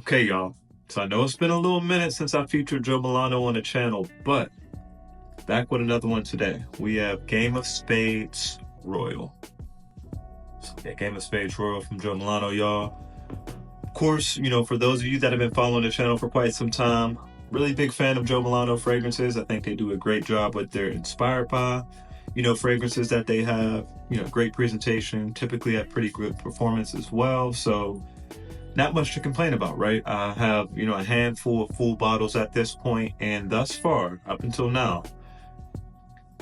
Okay, y'all. So I know it's been a little minute since I featured Joe Milano on the channel, but back with another one today. We have Game of Spades Royal. So yeah, Game of Spades Royal from Joe Milano, y'all. Of course, for those of you that have been following the channel for quite some time, really big fan of Joe Milano fragrances. I think they do a great job with their inspired by, fragrances that they have. Great presentation, typically have pretty good performance as well. So not much to complain about, right? I have, a handful of full bottles at this point, and thus far, up until now,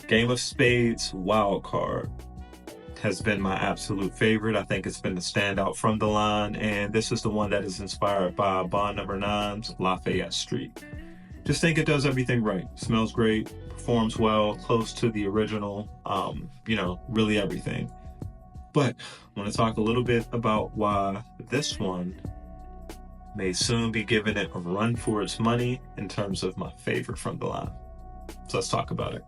Game of Spades Wildcard has been my absolute favorite. I think it's been the standout from the line, and this is the one that is inspired by Bond Number 9's Lafayette Street. Just think it does everything right. Smells great, performs well, close to the original, really everything. But I want to talk a little bit about why this one may soon be giving it a run for its money in terms of my favorite from the line. So let's talk about it.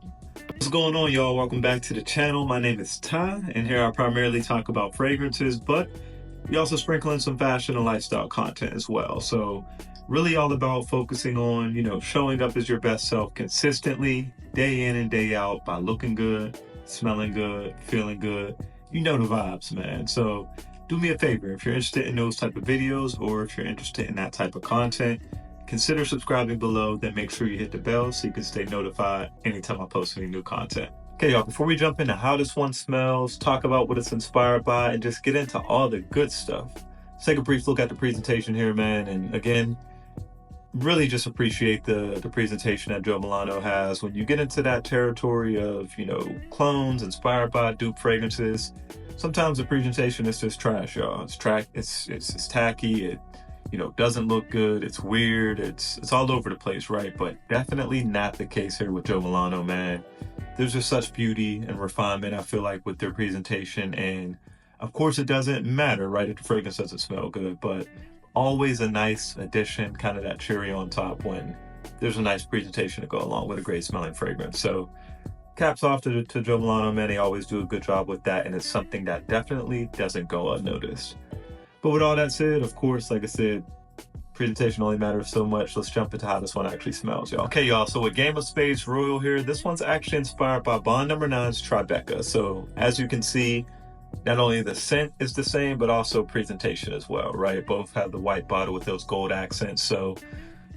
What's going on, y'all? Welcome back to the channel. My name is Ty, and here I primarily talk about fragrances, but we also sprinkle in some fashion and lifestyle content as well. So really all about focusing on, showing up as your best self consistently, day in and day out, by looking good, smelling good, feeling good. You know the vibes, man. So do me a favor, if you're interested in those type of videos, or if you're interested in that type of content, consider subscribing below, then make sure you hit the bell so you can stay notified anytime I post any new content. Okay, y'all, before we jump into how this one smells, talk about what it's inspired by, and just get into all the good stuff, let's take a brief look at the presentation here, man. And again, really just appreciate the presentation that Joe Milano has. When you get into that territory of, clones inspired by dupe fragrances, sometimes the presentation is just trash, y'all. It's tacky, it, doesn't look good, it's weird, it's all over the place, right? But definitely not the case here with Joe Milano, man. There's just such beauty and refinement, I feel like, with their presentation. And of course it doesn't matter, right, if the fragrance doesn't smell good, but always a nice addition, kind of that cherry on top when there's a nice presentation to go along with a great smelling fragrance. So caps off to Joe Milano, man. They always do a good job with that, and it's something that definitely doesn't go unnoticed. But with all that said, of course, like I said, presentation only matters so much. Let's jump into how this one actually smells, y'all. Okay, y'all, so with Game of Spades Royal here, this one's actually inspired by Bond Number 9's Tribeca. So as you can see, not only the scent is the same, but also presentation as well, right? Both have the white bottle with those gold accents, so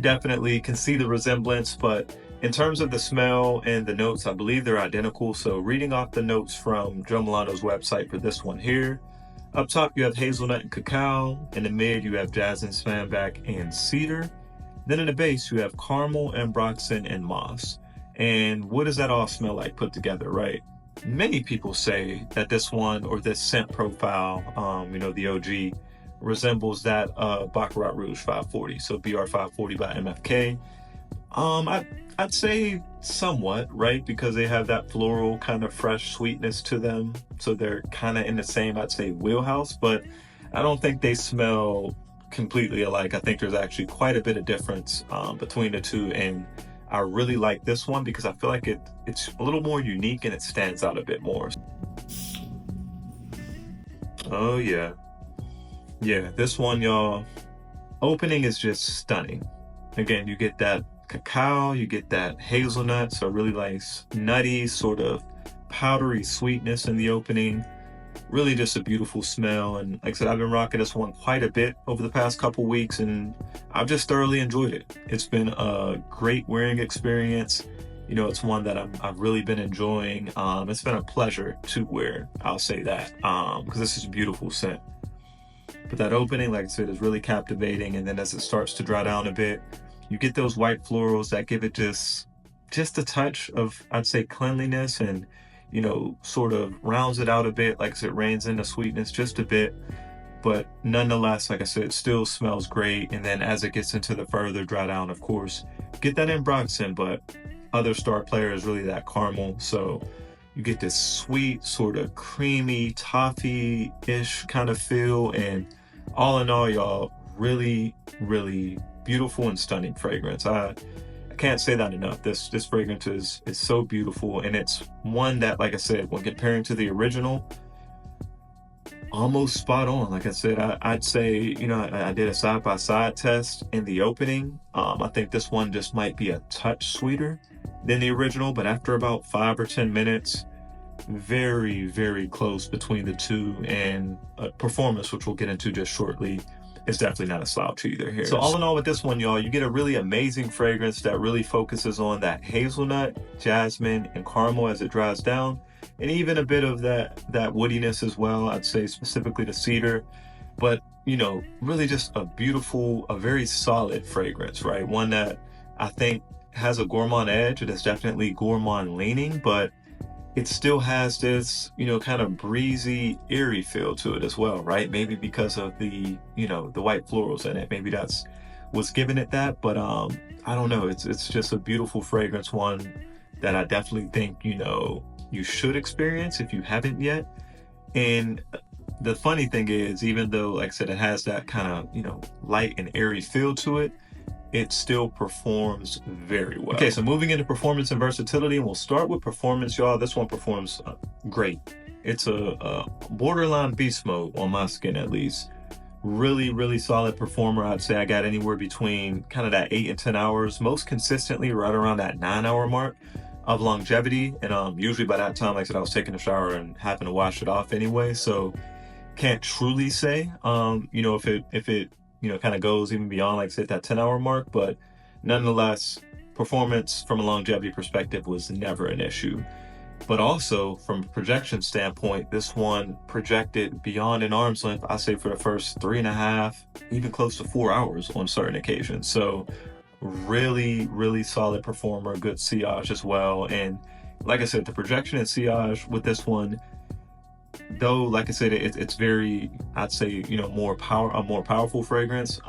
definitely can see the resemblance. But in terms of the smell and the notes, I believe they're identical. So reading off the notes from Joe Milano's website for this one here, up top you have hazelnut and cacao, in the mid you have jasmine, spanback, and cedar. Then in the base you have caramel, ambroxan, and moss. And what does that all smell like put together, right? Many people say that this one, or this scent profile, the OG, resembles that Baccarat Rouge 540, so BR 540 by MFK. I'd say somewhat, right, because they have that floral kind of fresh sweetness to them, so they're kind of in the same, I'd say, wheelhouse, but I don't think they smell completely alike. I think there's actually quite a bit of difference between the two, and I really like this one because I feel like it's a little more unique and it stands out a bit more. Oh yeah, this one, y'all, opening is just stunning. Again, you get that cacao, you get that hazelnut, so really nice nutty, sort of powdery sweetness in the opening. Really just a beautiful smell. And like I said, I've been rocking this one quite a bit over the past couple weeks, and I've just thoroughly enjoyed it. It's been a great wearing experience. It's one that I've really been enjoying. It's been a pleasure to wear, I'll say that, because this is a beautiful scent. But that opening, like I said, is really captivating. And then as it starts to dry down a bit, you get those white florals that give it just a touch of, I'd say, cleanliness, and sort of rounds it out a bit, like I said, reins in the sweetness just a bit, but nonetheless, like I said, it still smells great. And then as it gets into the further dry down, of course, get that ambroxan, but other star player is really that caramel. So you get this sweet, sort of creamy, toffee-ish kind of feel. And all in all, y'all, really, really beautiful and stunning fragrance. I can't say that enough. This fragrance is so beautiful, and it's one that, like I said, when comparing to the original, almost spot on. Like I said, I'd say, you know, I did a side-by-side test in the opening. I think this one just might be a touch sweeter than the original, but after about 5 or 10 minutes, very, very close between the two, and performance, which we'll get into just shortly, is definitely not a slouch either here. So all in all with this one, y'all, you get a really amazing fragrance that really focuses on that hazelnut, jasmine, and caramel as it dries down, and even a bit of that woodiness as well. I'd say specifically the cedar, but you know, really just a beautiful, a very solid fragrance, right? One that I think has a gourmand edge. It is definitely gourmand leaning, but it still has this, you know, kind of breezy, airy feel to it as well, right? Maybe because of the, you know, the white florals in it. Maybe that's what's giving it that. But I don't know. It's just a beautiful fragrance, one that I definitely think, you know, you should experience if you haven't yet. And the funny thing is, even though, like I said, it has that kind of, you know, light and airy feel to it, it still performs very well. Okay, so moving into performance and versatility, and we'll start with performance, y'all. This one performs great. It's a borderline beast mode on my skin, at least. Really, really solid performer. I'd say I got anywhere between kind of that 8 and 10 hours, most consistently right around that 9-hour mark of longevity. And usually by that time, like I said, I was taking a shower and having to wash it off anyway. So can't truly say, you know, if it you know, kind of goes even beyond, like I said, that 10-hour mark, but nonetheless, performance from a longevity perspective was never an issue. But also from a projection standpoint, this one projected beyond an arm's length, I say for the first 3.5, even close to 4 hours on certain occasions. So really, really solid performer, good sillage as well. And like I said, the projection and sillage with this one, though, like I said, it's very, I'd say, you know, a more powerful fragrance.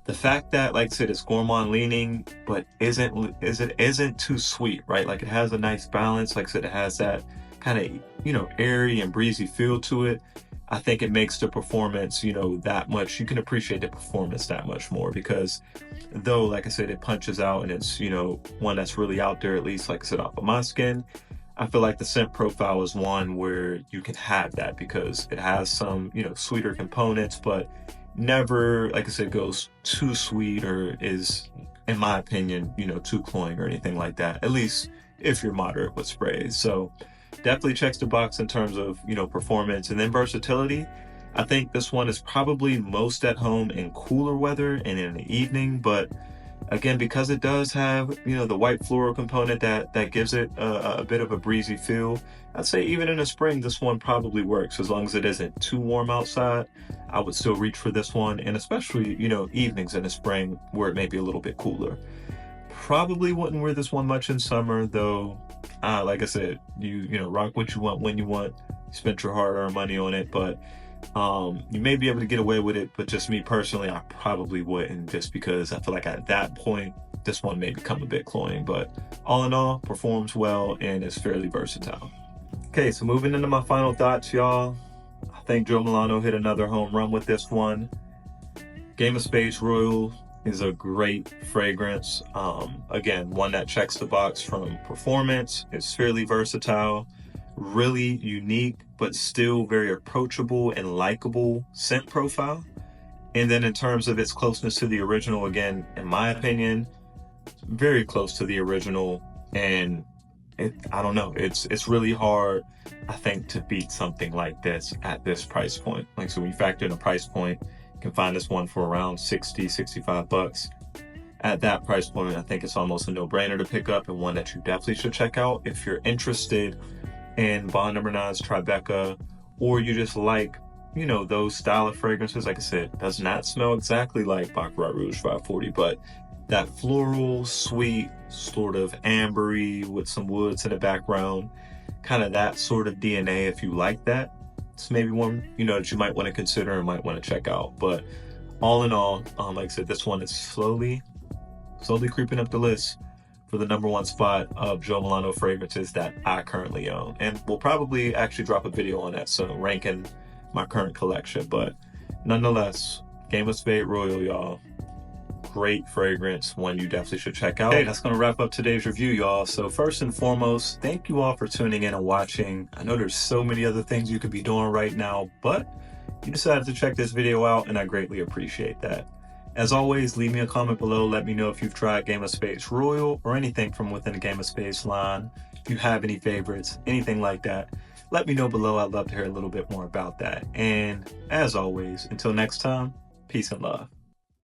The fact that, like I said, it's gourmand leaning, but isn't too sweet, right? Like it has a nice balance. Like I said, it has that kind of, you know, airy and breezy feel to it. I think it makes the performance, you know, that much, you can appreciate the performance that much more, because though, like I said, it punches out and it's, you know, one that's really out there, at least, like I said, off of my skin. I feel like the scent profile is one where you can have that because it has some, you know, sweeter components, but never, like I said, goes too sweet or is, in my opinion, you know, too cloying or anything like that, at least if you're moderate with sprays. So definitely checks the box in terms of, you know, performance. And then versatility, I think this one is probably most at home in cooler weather and in the evening, but again, because it does have, you know, the white floral component that gives it a bit of a breezy feel, I'd say even in the spring, this one probably works. As long as it isn't too warm outside, I would still reach for this one. And especially, you know, evenings in the spring where it may be a little bit cooler. Probably wouldn't wear this one much in summer, though. Like I said, you know, rock what you want when you want. You spent your hard-earned money on it, but you may be able to get away with it, but just me personally, I probably wouldn't, just because I feel like at that point this one may become a bit cloying. But all in all, performs well and is fairly versatile. Okay, so moving into my final thoughts, y'all. I think Joe Milano hit another home run with this one. Game of Spades Royale is a great fragrance. Again, one that checks the box from performance. It's fairly versatile, really unique, but still very approachable and likable scent profile. And then in terms of its closeness to the original, again, in my opinion, very close to the original. And I don't know, it's really hard, I think, to beat something like this at this price point. Like, so when you factor in a price point, you can find this one for around 60, 65 bucks. At that price point, I think it's almost a no-brainer to pick up, and one that you definitely should check out if you're interested in Bond No. 9's Tribeca, or you just like, you know, those style of fragrances. Like I said, does not smell exactly like Baccarat Rouge 540, but that floral, sweet, sort of ambery with some woods in the background, kind of that sort of DNA. If you like that, it's maybe one, you know, that you might want to consider and might want to check out. But all in all, like I said, this one is slowly creeping up the list for the #1 spot of Joe Milano fragrances that I currently own. And we'll probably actually drop a video on that soon, ranking my current collection. But nonetheless, Game of Spades Royale, y'all. great fragrance, one you definitely should check out. Hey, that's going to wrap up today's review, y'all. So first and foremost, thank you all for tuning in and watching. I know there's so many other things you could be doing right now, but you decided to check this video out, and I greatly appreciate that. As always, leave me a comment below. Let me know if you've tried Game of Spades Royal or anything from within the Game of Spades line. If you have any favorites, anything like that, let me know below. I'd love to hear a little bit more about that. And as always, until next time, peace and love.